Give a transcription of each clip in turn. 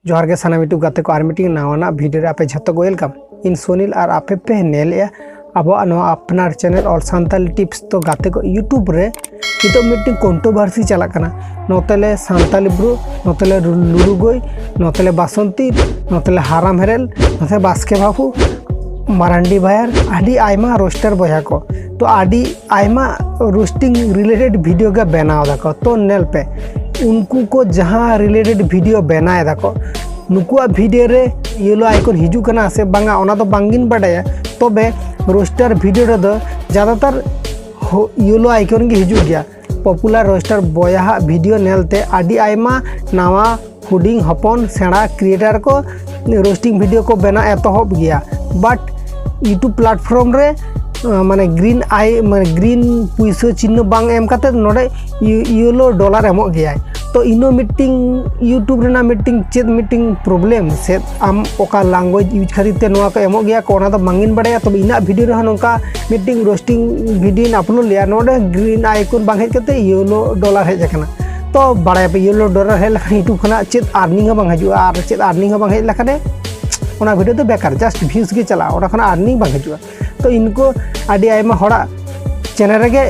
जोहार के साना यूट्यूब गाते को आर मीटिंग नावाना वीडियो रे आपे झतो को वेलकम इन सोनिल और आपे पे नेले अब अपनार चैनल और सानताली टिप्स तो गाते को यूट्यूब रे नितो मीटिंग कंट्रोवर्सी चला कना नोतेले सानताली ब्रू नोतेले लुरुगोई नोतेले बासंती नोतेले हाराम हेरेल नोते बास्के बाबू मारांडी भायर आदि आयमा रोस्टर बया को तो आदि आयमा रोस्टिंग रिलेटेड वीडियो के बनाव दाको तो नेल पे उनको को जहाँ रिलेटेड वीडियो बनाए दाको नुकुआ वीडियो रे येलो आइकन हिजू कना से बांगा ओना तो बांगिन बडाया तबे रोस्टर वीडियो रे दो ज़्यादातर येलो आइकन के हिजू गया पॉपुलर रोस्टर बया वीडियो नेलते आदि आयमा नावा हुडिंग हपन सेड़ा क्रिएटर को रोस्टिंग वीडियो को बना एतहब गया बट यूट्यूब प्लेटफॉर्म रे माने ग्रीन आई माने ग्रीन पुइसो चिन्ह बांग एम काते नोडे येलो डॉलर एमो गया तो इनो मीटिंग यूट्यूब रेना मीटिंग चेद मीटिंग प्रॉब्लम से आम ओका लैंग्वेज यूज खातिर ते नोआ को एमो गया कोना तो बांगिन बड़ाया तो इना वीडियो रे नोका मीटिंग रोस्टिंग वीडियो अपलोड लिया नोडे ग्रीन आइकन बांग हेज काते येलो डॉलर हेज जाकना तो बड़ाया पे yellow dollar hedge Lakhan YouTube खना चेद अर्निंग बांग हजुआ आर चेद अर्निंग बांग हेज लखने ओना वीडियो तो बेकार जस्ट व्यूज के चला ओना खना अर्निंग बांग हजुआ तो इनको आदि आयमा हड़ा चैनल रे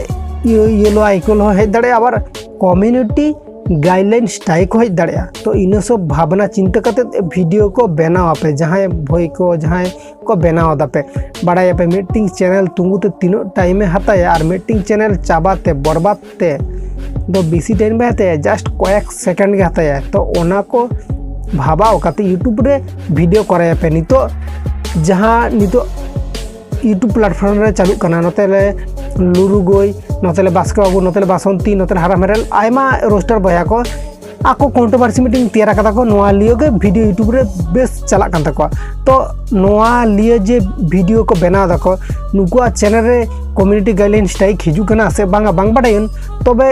येलो आइकन हो हेज दड़े आबार कम्युनिटी गाइडलाइन स्ट्राइक हो दड़िया तो इन सब भावना चिंता करते वीडियो को बनाव पे जहाँ भई को जहाँ को बनाव दापे बड़ा पे मीटिंग चैनल तुंगुते तीनों टाइम हताया और मीटिंग चैनल चाबाते बर्बादते तो बेसी टाइम हताया जस्ट कयेक सेकेंड के हताया तो ओना को भाबाव काते यूट्यूब रे वीडियो कराया पे नितो जहाँ नितो यूट्यूब प्लेटफॉर्म रे चालू कना नोतेले लुरुगोई नोतेले बास्के बाबू नोतेले बासंती नोतेले हारा मेरेल आयमा रोस्टर बया को आको कंट्रोवर्सी मीटिंग तैयार कता को नोआ लियो के वीडियो यूट्यूब रे बेस चला कान तको तो नोआ लियो जे वीडियो को बना दको नुकुआ चैनल रे कम्युनिटी गाइडलाइन स्ट्राइक हिजू कना से बांगा बांग बडायन तबे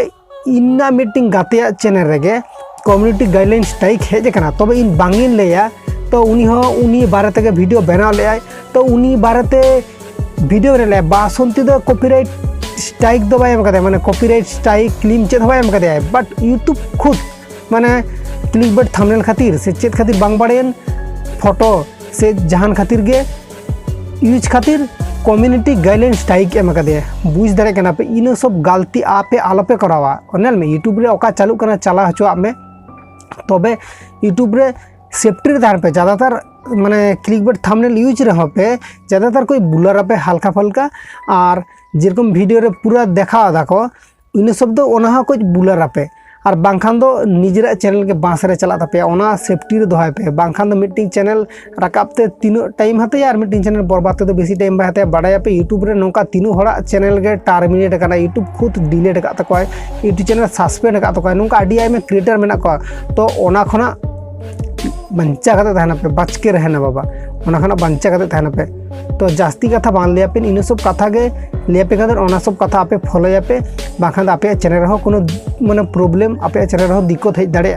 इन्ना मीटिंग गातेया चैनल रेगे कम्युनिटी गाइडलाइन स्ट्राइक हेज कना तबे इन बांगिन लेया तो उनी बारे के वीडियो बनाव ले तो उनी बारे वीडियो रे बासंती दो कॉपीराइट स्ट्राइक दो बाय माने कॉपीराइट स्ट्राइक क्लेम चेद बाय बट यूट्यूब खुद माने क्लिकबेट थंबनेल खातिर से चेद खातिर बांग बड़ेन फोटो से जहान खातिर गे यूज खातिर कम्युनिटी गाइडलाइन स्ट्राइक एम कदे बुझ दरे कना पे इन सब गलती आपे आलोपे करावा ओनेल में यूट्यूब रे ओका चालू कना चला हचो आप में तबे यूट्यूब रे सेफ्टी रे तार पे ज़्यादातर माने क्लिकबेट थंबनेल यूज रहो पे ज़्यादातर कोई बुलर पे हल्का फल्का और जेरकम वीडियो रे पूरा देखा दाको इन सब दो ओना कुछ बुलर पे और बांखान दो निजरा चैनल के बांस रे चला तापे ओना सेफ्टी रे दोहाय पे बांखान दो मीटिंग चैनल रकाबते तीनों टाइम हते यार मीटिंग चैनल बर्बाद तो बेसी टाइम बाते बड़ाया पे यूट्यूब रे नोका तीनों हड़ा चैनल के टर्मिनेट कना यूट्यूब खुद डिलीट का तको यूट्यूब चैनल सस्पेंड का तको नोका आडी आय में क्रिएटर मेना को तो ओना खना बंचा करते तहना पे बच के रहना बाबा ओना खना बंचा करते तहना पे तो जास्ती कथा बान लिया पे इन सब कथा के लिया पे खातिर ओना सब कथा आपे फॉलो या पे बाखान आपे चैनल रहो कोनो माने प्रॉब्लम आपे चैनल रहो दिक्कत हेज दड़े